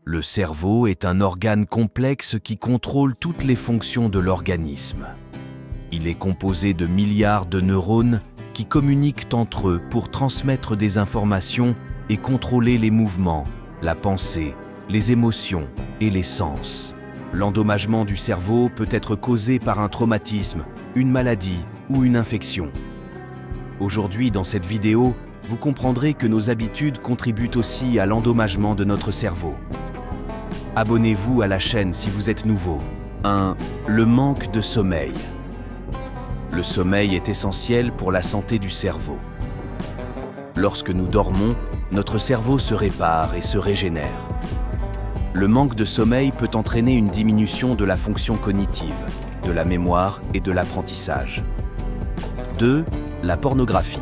Le cerveau est un organe complexe qui contrôle toutes les fonctions de l'organisme. Il est composé de milliards de neurones qui communiquent entre eux pour transmettre des informations et contrôler les mouvements, la pensée, les émotions et les sens. L'endommagement du cerveau peut être causé par un traumatisme, une maladie ou une infection. Aujourd'hui, dans cette vidéo, vous comprendrez que nos habitudes contribuent aussi à l'endommagement de notre cerveau. Abonnez-vous à la chaîne si vous êtes nouveau. 1. Le manque de sommeil. Le sommeil est essentiel pour la santé du cerveau. Lorsque nous dormons, notre cerveau se répare et se régénère. Le manque de sommeil peut entraîner une diminution de la fonction cognitive, de la mémoire et de l'apprentissage. 2. La pornographie.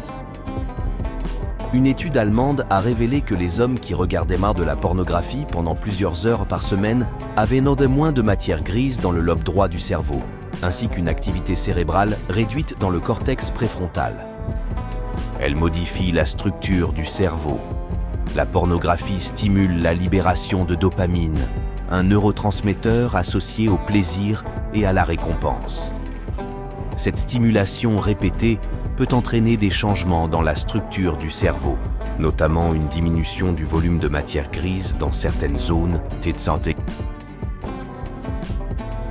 Une étude allemande a révélé que les hommes qui regardaient de la pornographie pendant plusieurs heures par semaine avaient moins de matière grise dans le lobe droit du cerveau, ainsi qu'une activité cérébrale réduite dans le cortex préfrontal. Elle modifie la structure du cerveau. La pornographie stimule la libération de dopamine, un neurotransmetteur associé au plaisir et à la récompense. Cette stimulation répétée peut entraîner des changements dans la structure du cerveau, notamment une diminution du volume de matière grise dans certaines zones de santé,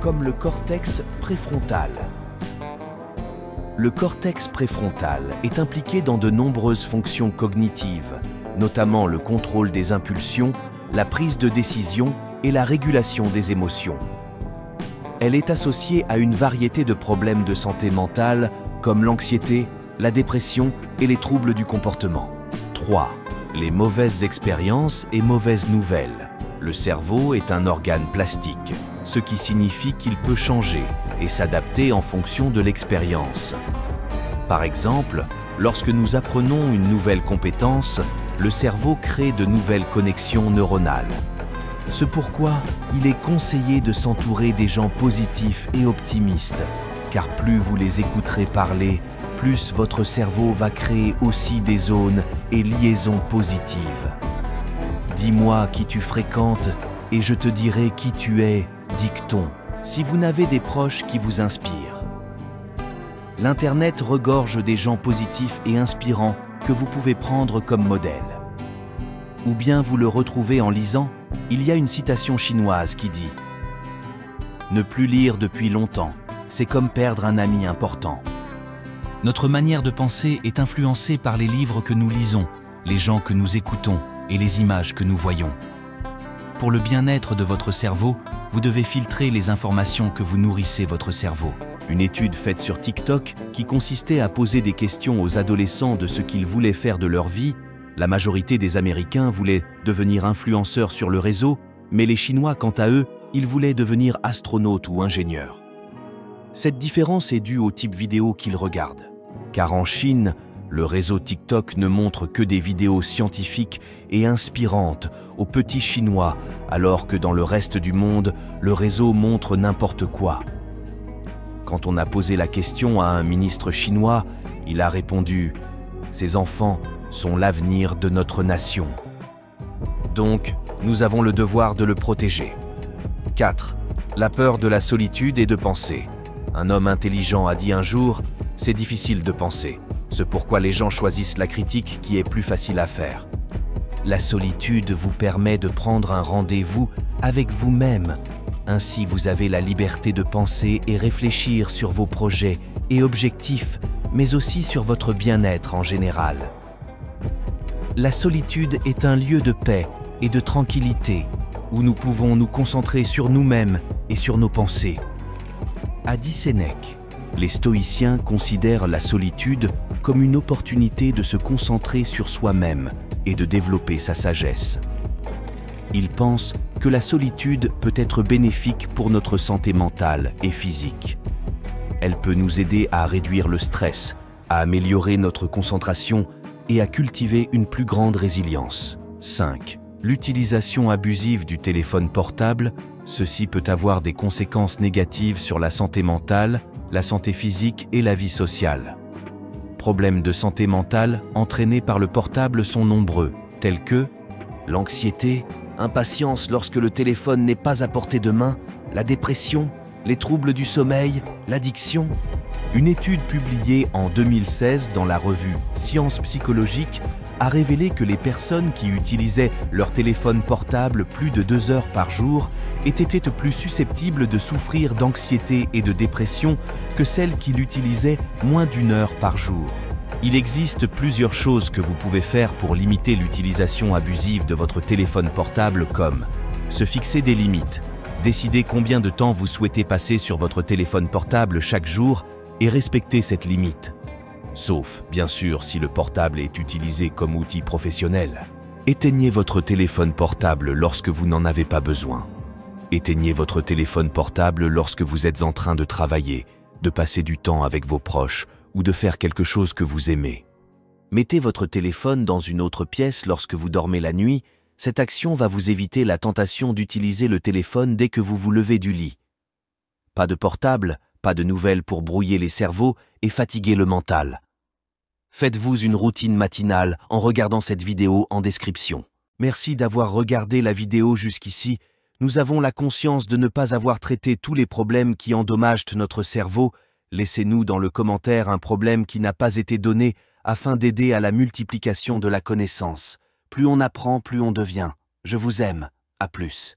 comme le cortex préfrontal. Le cortex préfrontal est impliqué dans de nombreuses fonctions cognitives, notamment le contrôle des impulsions, la prise de décision et la régulation des émotions. Elle est associée à une variété de problèmes de santé mentale comme l'anxiété, la dépression et les troubles du comportement. 3. Les mauvaises expériences et mauvaises nouvelles. Le cerveau est un organe plastique, ce qui signifie qu'il peut changer et s'adapter en fonction de l'expérience. Par exemple, lorsque nous apprenons une nouvelle compétence, le cerveau crée de nouvelles connexions neuronales. C'est pourquoi il est conseillé de s'entourer des gens positifs et optimistes, car plus vous les écouterez parler, plus votre cerveau va créer aussi des zones et liaisons positives. Dis-moi qui tu fréquentes et je te dirai qui tu es, dicton, si vous n'avez des proches qui vous inspirent. L'Internet regorge des gens positifs et inspirants que vous pouvez prendre comme modèle. Ou bien vous le retrouvez en lisant, il y a une citation chinoise qui dit « Ne plus lire depuis longtemps, c'est comme perdre un ami important. » Notre manière de penser est influencée par les livres que nous lisons, les gens que nous écoutons et les images que nous voyons. Pour le bien-être de votre cerveau, vous devez filtrer les informations que vous nourrissez votre cerveau. Une étude faite sur TikTok qui consistait à poser des questions aux adolescents de ce qu'ils voulaient faire de leur vie. La majorité des Américains voulaient devenir influenceurs sur le réseau, mais les Chinois, quant à eux, ils voulaient devenir astronautes ou ingénieurs. Cette différence est due au type vidéo qu'ils regardent. Car en Chine, le réseau TikTok ne montre que des vidéos scientifiques et inspirantes aux petits Chinois, alors que dans le reste du monde, le réseau montre n'importe quoi. Quand on a posé la question à un ministre chinois, il a répondu « Ces enfants sont l'avenir de notre nation. Donc, nous avons le devoir de le protéger. » 4. La peur de la solitude et de penser. Un homme intelligent a dit un jour « C'est difficile de penser. C'est pourquoi les gens choisissent la critique qui est plus facile à faire. » La solitude vous permet de prendre un rendez-vous avec vous-même. Ainsi, vous avez la liberté de penser et réfléchir sur vos projets et objectifs, mais aussi sur votre bien-être en général. La solitude est un lieu de paix et de tranquillité, où nous pouvons nous concentrer sur nous-mêmes et sur nos pensées. A dit Sénèque, les stoïciens considèrent la solitude comme une opportunité de se concentrer sur soi-même et de développer sa sagesse. Ils pensent que la solitude peut être bénéfique pour notre santé mentale et physique. Elle peut nous aider à réduire le stress, à améliorer notre concentration et à cultiver une plus grande résilience. 5. L'utilisation abusive du téléphone portable. Ceci peut avoir des conséquences négatives sur la santé mentale, la santé physique et la vie sociale. Problèmes de santé mentale entraînés par le portable sont nombreux, tels que l'anxiété, impatience lorsque le téléphone n'est pas à portée de main, la dépression, les troubles du sommeil, l'addiction. Une étude publiée en 2016 dans la revue Sciences psychologiques a révélé que les personnes qui utilisaient leur téléphone portable plus de 2 heures par jour étaient plus susceptibles de souffrir d'anxiété et de dépression que celles qui l'utilisaient moins d'1 heure par jour. Il existe plusieurs choses que vous pouvez faire pour limiter l'utilisation abusive de votre téléphone portable comme se fixer des limites, décider combien de temps vous souhaitez passer sur votre téléphone portable chaque jour et respecter cette limite. Sauf, bien sûr, si le portable est utilisé comme outil professionnel. Éteignez votre téléphone portable lorsque vous n'en avez pas besoin. Éteignez votre téléphone portable lorsque vous êtes en train de travailler, de passer du temps avec vos proches ou de faire quelque chose que vous aimez. Mettez votre téléphone dans une autre pièce lorsque vous dormez la nuit. Cette action va vous éviter la tentation d'utiliser le téléphone dès que vous vous levez du lit. Pas de portable, pas de nouvelles pour brouiller les cerveaux et fatiguer le mental. Faites-vous une routine matinale en regardant cette vidéo en description. Merci d'avoir regardé la vidéo jusqu'ici. Nous avons la conscience de ne pas avoir traité tous les problèmes qui endommagent notre cerveau. Laissez-nous dans le commentaire un problème qui n'a pas été donné afin d'aider à la multiplication de la connaissance. Plus on apprend, plus on devient. Je vous aime. À plus.